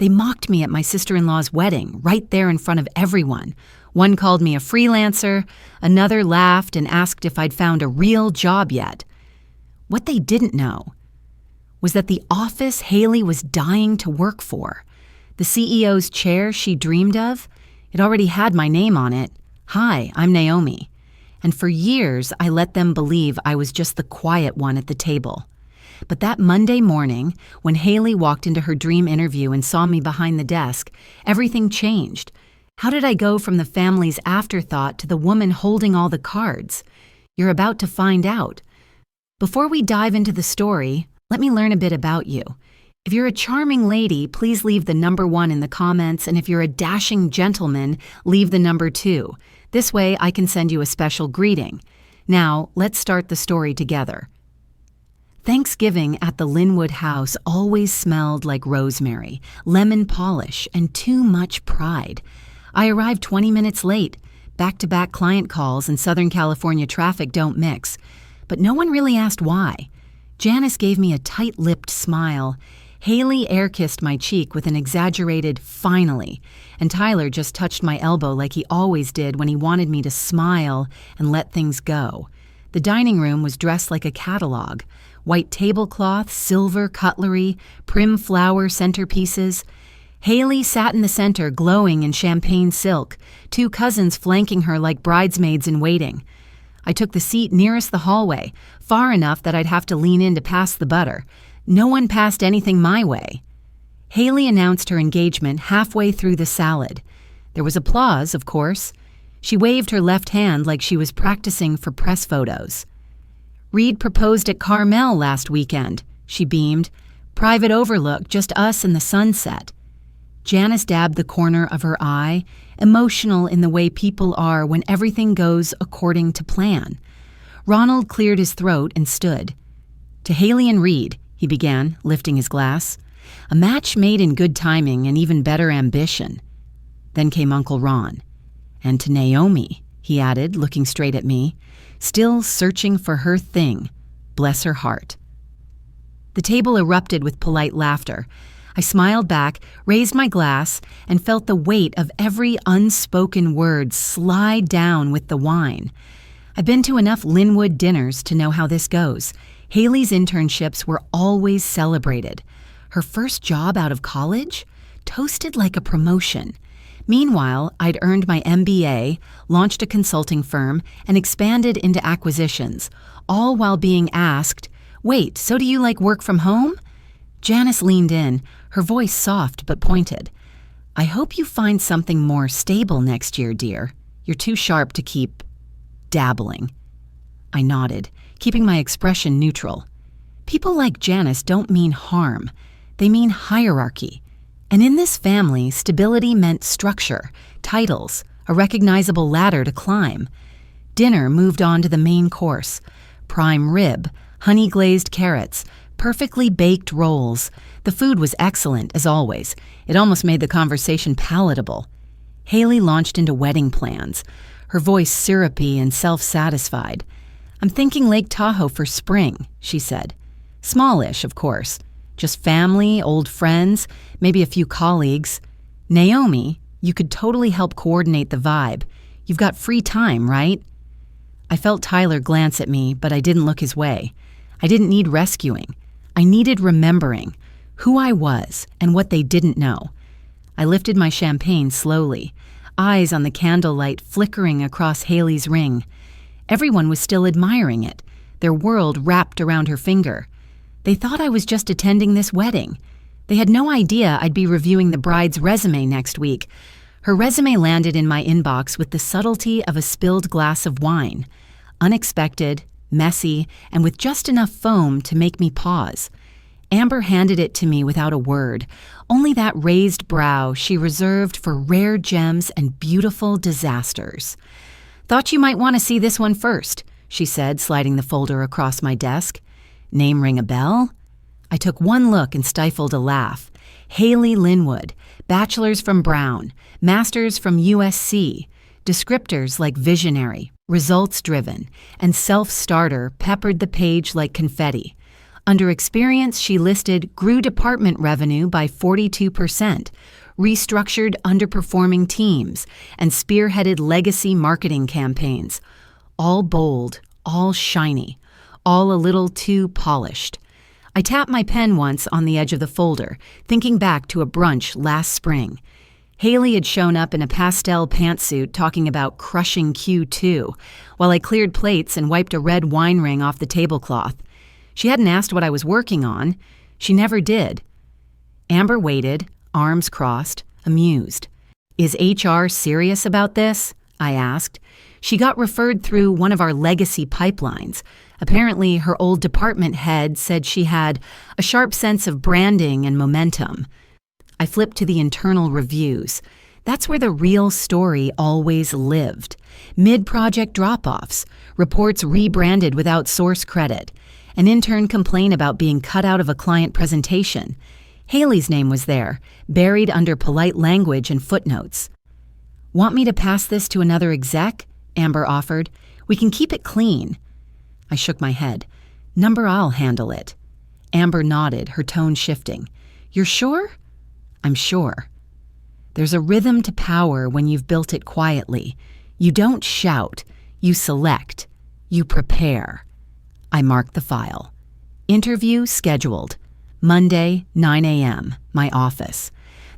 They mocked me at my sister-in-law's wedding, right there in front of everyone. One called me a freelancer, another laughed and asked if I'd found a real job yet. What they didn't know was that the office Haley was dying to work for, the CEO's chair she dreamed of, it already had my name on it. Hi, I'm Naomi. And for years, I let them believe I was just the quiet one at the table. But that Monday morning, when Haley walked into her dream interview and saw me behind the desk, everything changed. How did I go from the family's afterthought to the woman holding all the cards? You're about to find out. Before we dive into the story, let me learn a bit about you. If you're a charming lady, please leave the number 1 in the comments, and if you're a dashing gentleman, leave the number 2. This way I can send you a special greeting. Now, let's start the story together. Thanksgiving at the Linwood house always smelled like rosemary, lemon polish, and too much pride. I arrived 20 minutes late. Back-to-back client calls and Southern California traffic don't mix. But no one really asked why. Janice gave me a tight-lipped smile. Haley air-kissed my cheek with an exaggerated "finally," and Tyler just touched my elbow like he always did when he wanted me to smile and let things go. The dining room was dressed like a catalog. White tablecloth, silver cutlery, prim flower centerpieces. Haley sat in the center, glowing in champagne silk, 2 cousins flanking her like bridesmaids in waiting. I took the seat nearest the hallway, far enough that I'd have to lean in to pass the butter. No one passed anything my way. Haley announced her engagement halfway through the salad. There was applause, of course. She waved her left hand like she was practicing for press photos. Reed proposed at Carmel last weekend, she beamed. Private overlook, just us and the sunset. Janice dabbed the corner of her eye, emotional in the way people are when everything goes according to plan. Ronald cleared his throat and stood. To Haley and Reed, he began, lifting his glass. A match made in good timing and even better ambition. Then came Uncle Ron. And to Naomi, he added, looking straight at me, still searching for her thing. Bless her heart. The table erupted with polite laughter. I smiled back, raised my glass, and felt the weight of every unspoken word slide down with the wine. I've been to enough Linwood dinners to know how this goes. Haley's internships were always celebrated. Her first job out of college? Toasted like a promotion. Meanwhile, I'd earned my MBA, launched a consulting firm, and expanded into acquisitions, all while being asked, "Wait, so do you like work from home?" Janice leaned in, her voice soft but pointed. "I hope you find something more stable next year, dear. You're too sharp to keep dabbling." I nodded, keeping my expression neutral. People like Janice don't mean harm. They mean hierarchy. And in this family, stability meant structure, titles, a recognizable ladder to climb. Dinner moved on to the main course. Prime rib, honey-glazed carrots, perfectly baked rolls. The food was excellent, as always. It almost made the conversation palatable. Haley launched into wedding plans, her voice syrupy and self-satisfied. "I'm thinking Lake Tahoe for spring," she said. Smallish, of course. Just family, old friends, maybe a few colleagues. "Naomi, you could totally help coordinate the vibe. You've got free time, right?" I felt Tyler glance at me, but I didn't look his way. I didn't need rescuing. I needed remembering who I was and what they didn't know. I lifted my champagne slowly, eyes on the candlelight flickering across Haley's ring. Everyone was still admiring it, their world wrapped around her finger. They thought I was just attending this wedding. They had no idea I'd be reviewing the bride's resume next week. Her resume landed in my inbox with the subtlety of a spilled glass of wine. Unexpected, messy, and with just enough foam to make me pause. Amber handed it to me without a word, only that raised brow she reserved for rare gems and beautiful disasters. "Thought you might want to see this one first," she said, sliding the folder across my desk. "Name ring a bell?" I took one look and stifled a laugh. Haley Linwood, bachelor's from Brown, master's from USC, descriptors like visionary, results-driven, and self-starter peppered the page like confetti. Under experience, she listed grew department revenue by 42%, restructured underperforming teams, and spearheaded legacy marketing campaigns. All bold, all shiny, all a little too polished. I tapped my pen once on the edge of the folder, thinking back to a brunch last spring. Haley had shown up in a pastel pantsuit talking about crushing Q2, while I cleared plates and wiped a red wine ring off the tablecloth. She hadn't asked what I was working on. She never did. Amber waited, arms crossed, amused. "Is HR serious about this?" I asked. She got referred through one of our legacy pipelines. Apparently, her old department head said she had a sharp sense of branding and momentum. I flipped to the internal reviews. That's where the real story always lived. Mid-project drop-offs, reports rebranded without source credit, an intern complained about being cut out of a client presentation. Haley's name was there, buried under polite language and footnotes. "Want me to pass this to another exec?" Amber offered. "We can keep it clean." I shook my head. "Number, I'll handle it." Amber nodded, her tone shifting. "You're sure?" "I'm sure." There's a rhythm to power when you've built it quietly. You don't shout. You select. You prepare. I marked the file. Interview scheduled. Monday, 9 a.m., my office.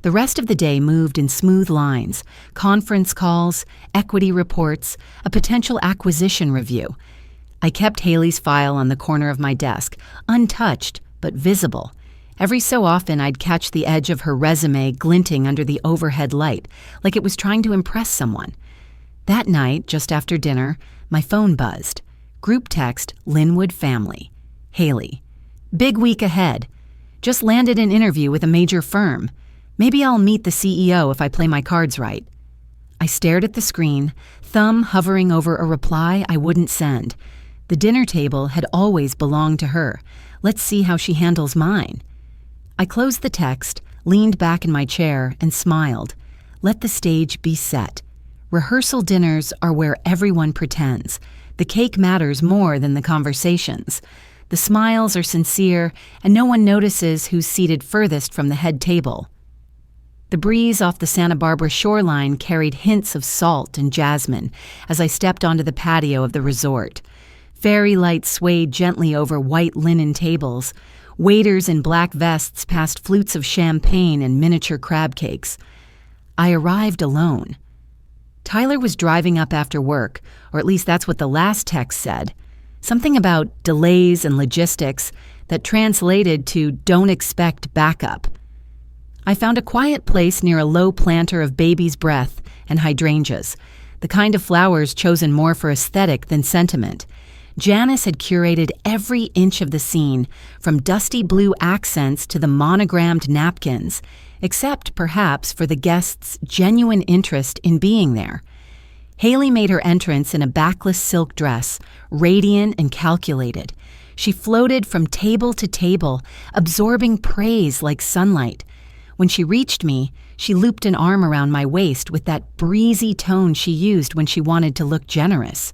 The rest of the day moved in smooth lines, conference calls, equity reports, a potential acquisition review. I kept Haley's file on the corner of my desk, untouched but visible. Every so often I'd catch the edge of her resume glinting under the overhead light, like it was trying to impress someone. That night, just after dinner, my phone buzzed. Group text, Linwood family. Haley. "Big week ahead. Just landed an interview with a major firm. Maybe I'll meet the CEO if I play my cards right." I stared at the screen, thumb hovering over a reply I wouldn't send. The dinner table had always belonged to her. Let's see how she handles mine. I closed the text, leaned back in my chair, and smiled. Let the stage be set. Rehearsal dinners are where everyone pretends. The cake matters more than the conversations. The smiles are sincere, and no one notices who's seated furthest from the head table. The breeze off the Santa Barbara shoreline carried hints of salt and jasmine as I stepped onto the patio of the resort. Fairy lights swayed gently over white linen tables. Waiters in black vests passed flutes of champagne and miniature crab cakes. I arrived alone. Tyler was driving up after work, or at least that's what the last text said. Something about delays and logistics that translated to "don't expect backup." I found a quiet place near a low planter of baby's breath and hydrangeas, the kind of flowers chosen more for aesthetic than sentiment. Janice had curated every inch of the scene, from dusty blue accents to the monogrammed napkins, except perhaps for the guests' genuine interest in being there. Haley made her entrance in a backless silk dress, radiant and calculated. She floated from table to table, absorbing praise like sunlight. When she reached me, she looped an arm around my waist with that breezy tone she used when she wanted to look generous.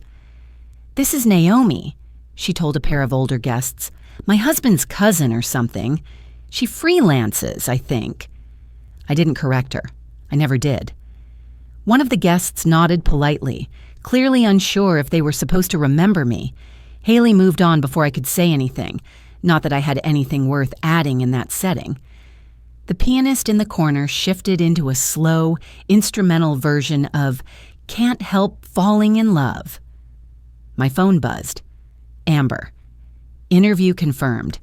"This is Naomi," she told a pair of older guests. "My husband's cousin or something. She freelances, I think." I didn't correct her. I never did. One of the guests nodded politely, clearly unsure if they were supposed to remember me. Haley moved on before I could say anything, not that I had anything worth adding in that setting. The pianist in the corner shifted into a slow, instrumental version of "Can't Help Falling in Love." My phone buzzed. Amber. Interview confirmed.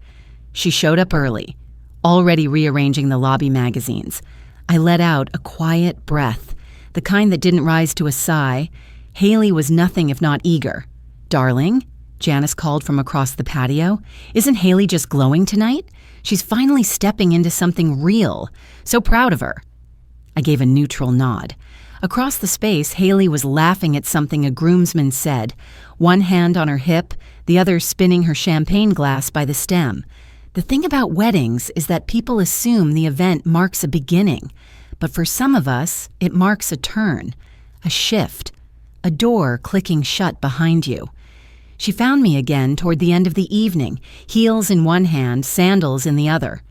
She showed up early, already rearranging the lobby magazines. I let out a quiet breath, the kind that didn't rise to a sigh. Haley was nothing if not eager. "Darling," Janice called from across the patio, "isn't Haley just glowing tonight? She's finally stepping into something real. So proud of her." I gave a neutral nod. Across the space, Haley was laughing at something a groomsman said, one hand on her hip, the other spinning her champagne glass by the stem. The thing about weddings is that people assume the event marks a beginning, but for some of us, it marks a turn, a shift, a door clicking shut behind you. She found me again toward the end of the evening, heels in one hand, sandals in the other.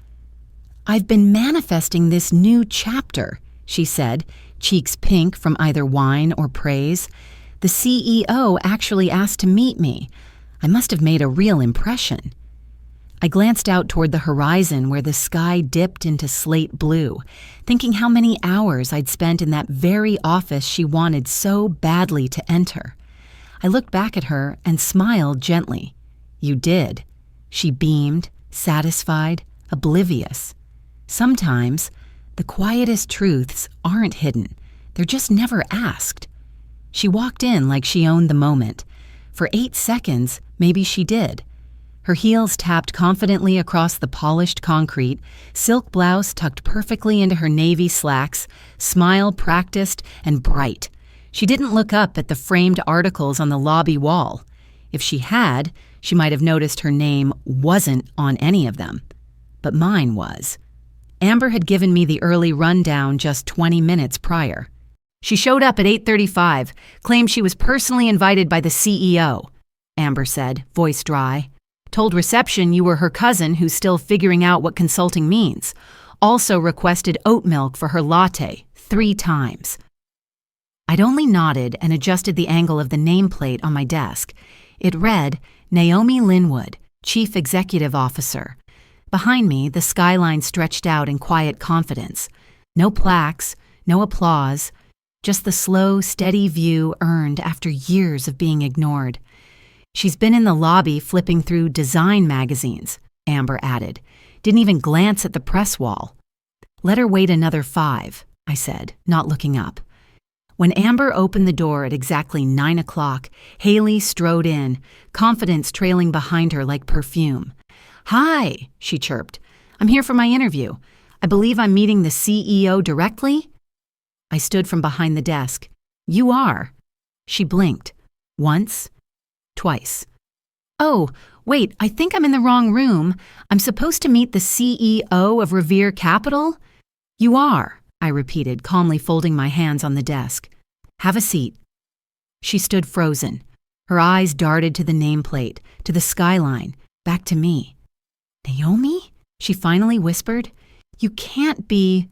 "I've been manifesting this new chapter," she said, cheeks pink from either wine or praise. "The CEO actually asked to meet me. I must have made a real impression." I glanced out toward the horizon where the sky dipped into slate blue, thinking how many hours I'd spent in that very office she wanted so badly to enter. I looked back at her and smiled gently. "You did." She beamed, satisfied, oblivious. Sometimes, the quietest truths aren't hidden. They're just never asked. She walked in like she owned the moment. For 8 seconds, maybe she did. Her heels tapped confidently across the polished concrete, silk blouse tucked perfectly into her navy slacks, smile practiced and bright. She didn't look up at the framed articles on the lobby wall. If she had, she might have noticed her name wasn't on any of them. But mine was. Amber had given me the early rundown just 20 minutes prior. "She showed up at 8:35, claimed she was personally invited by the CEO," Amber said, voice dry. "Told reception you were her cousin who's still figuring out what consulting means. Also requested oat milk for her latte 3 times. I'd only nodded and adjusted the angle of the nameplate on my desk. It read, Naomi Linwood, Chief Executive Officer. Behind me, the skyline stretched out in quiet confidence. No plaques, no applause, just the slow, steady view earned after years of being ignored. "She's been in the lobby flipping through design magazines," Amber added. "Didn't even glance at the press wall." "Let her wait another 5, I said, not looking up. When Amber opened the door at exactly 9 o'clock, Haley strode in, confidence trailing behind her like perfume. "Hi," she chirped. "I'm here for my interview. I believe I'm meeting the CEO directly?" I stood from behind the desk. "You are." She blinked. Once. Twice. "Oh, wait, I think I'm in the wrong room. I'm supposed to meet the CEO of Revere Capital?" "You are," I repeated, calmly folding my hands on the desk. "Have a seat." She stood frozen. Her eyes darted to the nameplate, to the skyline, back to me. "Naomi?" she finally whispered. "You can't be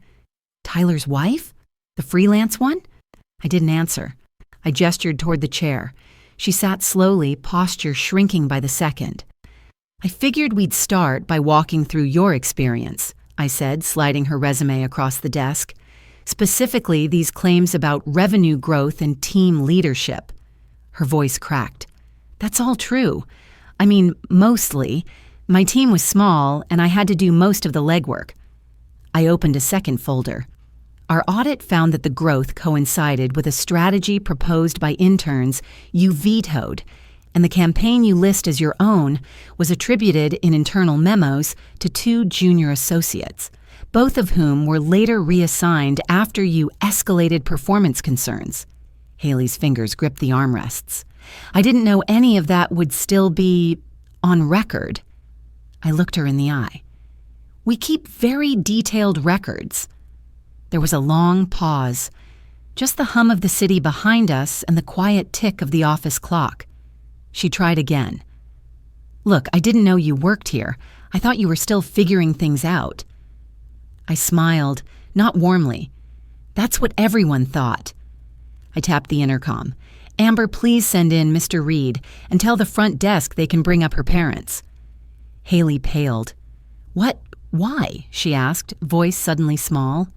Tyler's wife? The freelance one?" I didn't answer. I gestured toward the chair. She sat slowly, posture shrinking by the second. "I figured we'd start by walking through your experience," I said, sliding her resume across the desk. "Specifically, these claims about revenue growth and team leadership." Her voice cracked. "That's all true. I mean, mostly. My team was small, and I had to do most of the legwork." I opened a second folder. "Our audit found that the growth coincided with a strategy proposed by interns you vetoed, and the campaign you list as your own was attributed in internal memos to 2 junior associates, both of whom were later reassigned after you escalated performance concerns." Haley's fingers gripped the armrests. "I didn't know any of that would still be on record." I looked her in the eye. "We keep very detailed records." There was a long pause, just the hum of the city behind us and the quiet tick of the office clock. She tried again. "Look, I didn't know you worked here. I thought you were still figuring things out." I smiled, not warmly. "That's what everyone thought." I tapped the intercom. "Amber, please send in Mr. Reed and tell the front desk they can bring up her parents." Haley paled. "What? Why?" she asked, voice suddenly small.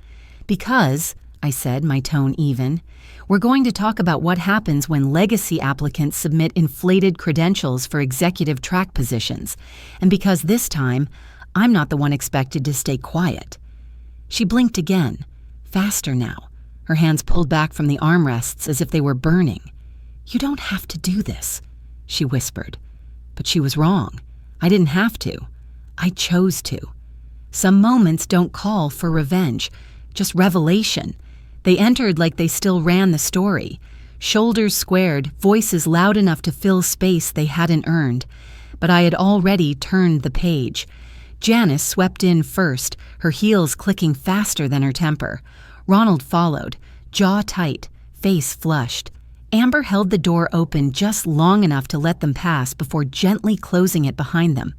"Because," I said, my tone even, "we're going to talk about what happens when legacy applicants submit inflated credentials for executive track positions, and because this time, I'm not the one expected to stay quiet." She blinked again, faster now, her hands pulled back from the armrests as if they were burning. "You don't have to do this," she whispered. But she was wrong. I didn't have to. I chose to. Some moments don't call for revenge, just revelation. They entered like they still ran the story. Shoulders squared, voices loud enough to fill space they hadn't earned. But I had already turned the page. Janice swept in first, her heels clicking faster than her temper. Ronald followed, jaw tight, face flushed. Amber held the door open just long enough to let them pass before gently closing it behind them.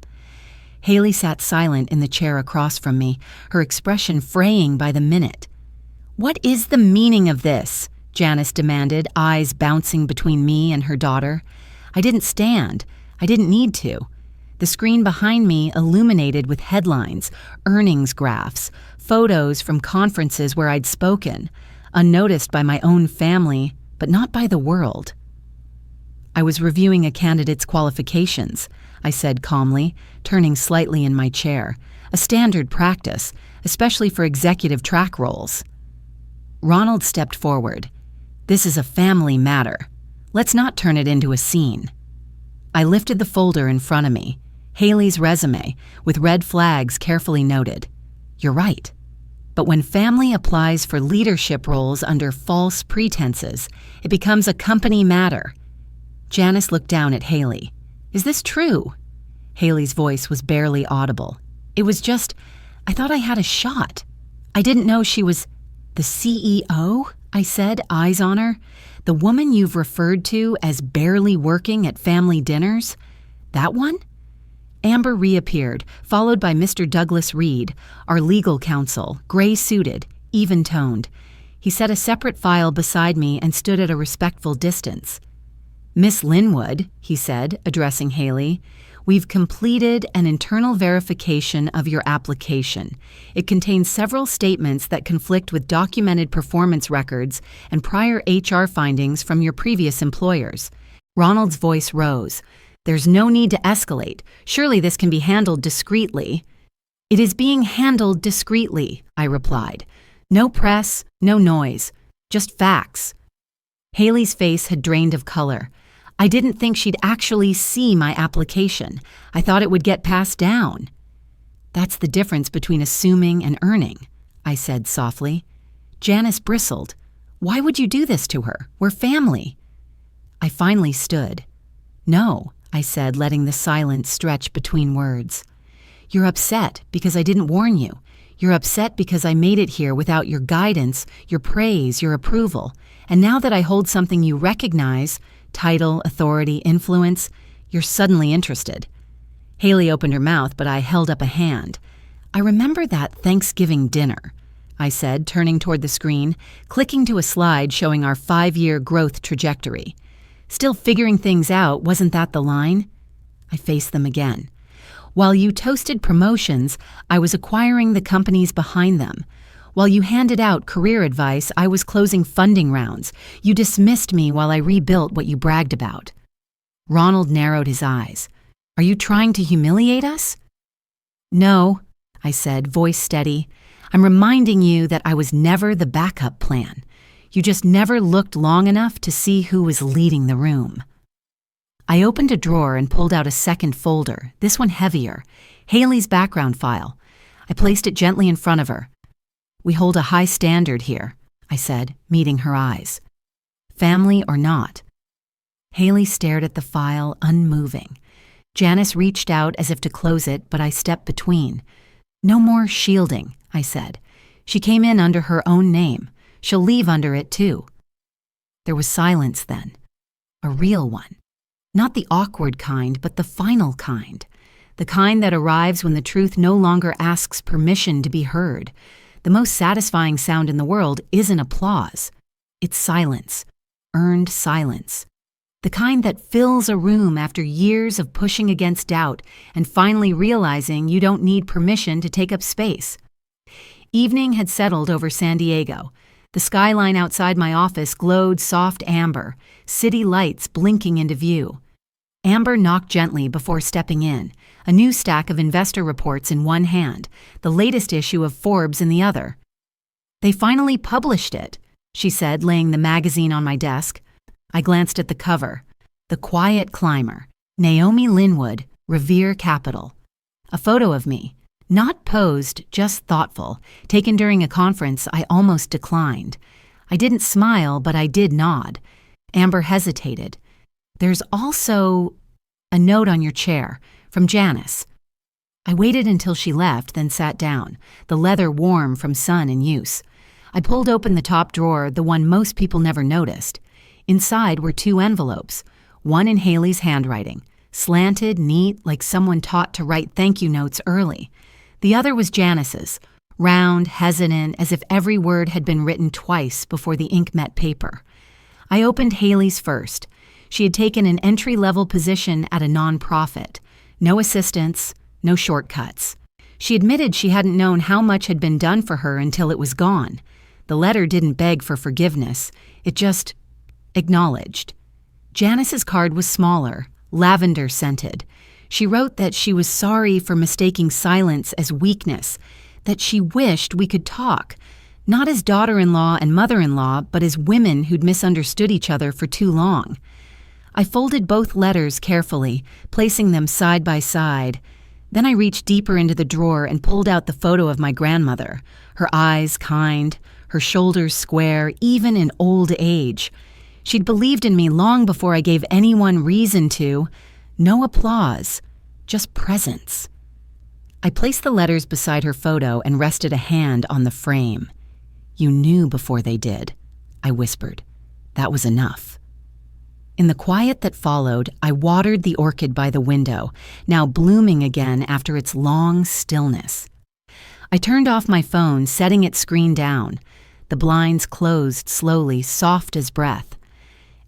Haley sat silent in the chair across from me, her expression fraying by the minute. "What is the meaning of this?" Janice demanded, eyes bouncing between me and her daughter. I didn't stand. I didn't need to. The screen behind me illuminated with headlines, earnings graphs, photos from conferences where I'd spoken, unnoticed by my own family, but not by the world. "I was reviewing a candidate's qualifications," I said calmly, turning slightly in my chair, a standard practice, especially for executive track roles. Ronald stepped forward. "This is a family matter. Let's not turn it into a scene." I lifted the folder in front of me, Haley's resume, with red flags carefully noted. "You're right. But when family applies for leadership roles under false pretenses, it becomes a company matter." Janice looked down at Haley. "Is this true?" Haley's voice was barely audible. "It was just, I thought I had a shot. I didn't know she was the CEO," I said, eyes on her. "The woman you've referred to as barely working at family dinners? That one?" Amber reappeared, followed by Mr. Douglas Reed, our legal counsel, gray-suited, even-toned. He set a separate file beside me and stood at a respectful distance. "Miss Linwood," he said, addressing Haley, "we've completed an internal verification of your application. It contains several statements that conflict with documented performance records and prior HR findings from your previous employers." Ronald's voice rose. "There's no need to escalate. Surely this can be handled discreetly." "It is being handled discreetly," I replied. "No press, no noise, just facts." Haley's face had drained of color. I didn't think she'd actually see my application. I thought it would get passed down. "That's the difference between assuming and earning," I said softly. Janice bristled. "Why would you do this to her? We're family." I finally stood. "No," I said, letting the silence stretch between words. "You're upset because I didn't warn you. You're upset because I made it here without your guidance, your praise, your approval. And now that I hold something you recognize, title, authority, influence, you're suddenly interested." Haley opened her mouth, but I held up a hand. "I remember that Thanksgiving dinner," I said, turning toward the screen, clicking to a slide showing our 5-year growth trajectory. "Still figuring things out, wasn't that the line?" I faced them again. "While you toasted promotions, I was acquiring the companies behind them. While you handed out career advice, I was closing funding rounds. You dismissed me while I rebuilt what you bragged about." Ronald narrowed his eyes. "Are you trying to humiliate us?" "No," I said, voice steady. "I'm reminding you that I was never the backup plan. You just never looked long enough to see who was leading the room." I opened a drawer and pulled out a second folder, this one heavier, Haley's background file. I placed it gently in front of her. "We hold a high standard here," I said, meeting her eyes. "Family or not." Haley stared at the file, unmoving. Janice reached out as if to close it, but I stepped between. "No more shielding," I said. "She came in under her own name. She'll leave under it too." There was silence then. A real one. Not the awkward kind, but the final kind. The kind that arrives when the truth no longer asks permission to be heard. The most satisfying sound in the world isn't applause. It's silence. Earned silence. The kind that fills a room after years of pushing against doubt and finally realizing you don't need permission to take up space. Evening had settled over San Diego. The skyline outside my office glowed soft amber, city lights blinking into view. Amber knocked gently before stepping in, a new stack of investor reports in one hand, the latest issue of Forbes in the other. "They finally published it," she said, laying the magazine on my desk. I glanced at the cover. "The Quiet Climber, Naomi Linwood, Revere Capital." A photo of me, not posed, just thoughtful, taken during a conference I almost declined. I didn't smile, but I did nod. Amber hesitated. "There's also a note on your chair, from Janice." I waited until she left, then sat down, the leather warm from sun and use. I pulled open the top drawer, the one most people never noticed. Inside were 2 envelopes, one in Haley's handwriting, slanted, neat, like someone taught to write thank you notes early. The other was Janice's, round, hesitant, as if every word had been written twice before the ink met paper. I opened Haley's first. She had taken an entry-level position at a nonprofit. No assistance, no shortcuts. She admitted she hadn't known how much had been done for her until it was gone. The letter didn't beg for forgiveness. It just acknowledged. Janice's card was smaller, lavender-scented. She wrote that she was sorry for mistaking silence as weakness, that she wished we could talk, not as daughter-in-law and mother-in-law, but as women who'd misunderstood each other for too long. I folded both letters carefully, placing them side by side. Then I reached deeper into the drawer and pulled out the photo of my grandmother, her eyes kind, her shoulders square, even in old age. She'd believed in me long before I gave anyone reason to. No applause, just presence. I placed the letters beside her photo and rested a hand on the frame. "You knew before they did," I whispered. That was enough. In the quiet that followed, I watered the orchid by the window, now blooming again after its long stillness. I turned off my phone, setting its screen down. The blinds closed slowly, soft as breath.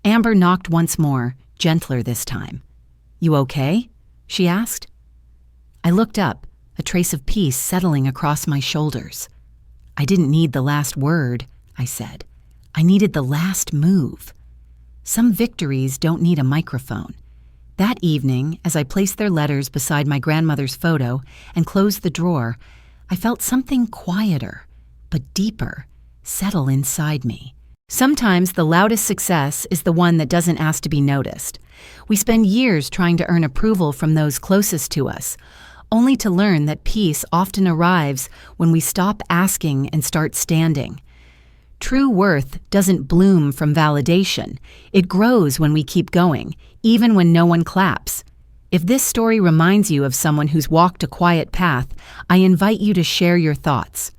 Amber knocked once more, gentler this time. "You okay?" she asked. I looked up, a trace of peace settling across my shoulders. "I didn't need the last word," I said. "I needed the last move." Some victories don't need a microphone. That evening, as I placed their letters beside my grandmother's photo and closed the drawer, I felt something quieter, but deeper, settle inside me. Sometimes the loudest success is the one that doesn't ask to be noticed. We spend years trying to earn approval from those closest to us, only to learn that peace often arrives when we stop asking and start standing. True worth doesn't bloom from validation. It grows when we keep going, even when no one claps. If this story reminds you of someone who's walked a quiet path, I invite you to share your thoughts.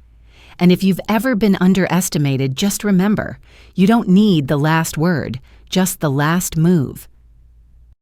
And if you've ever been underestimated, just remember, you don't need the last word, just the last move.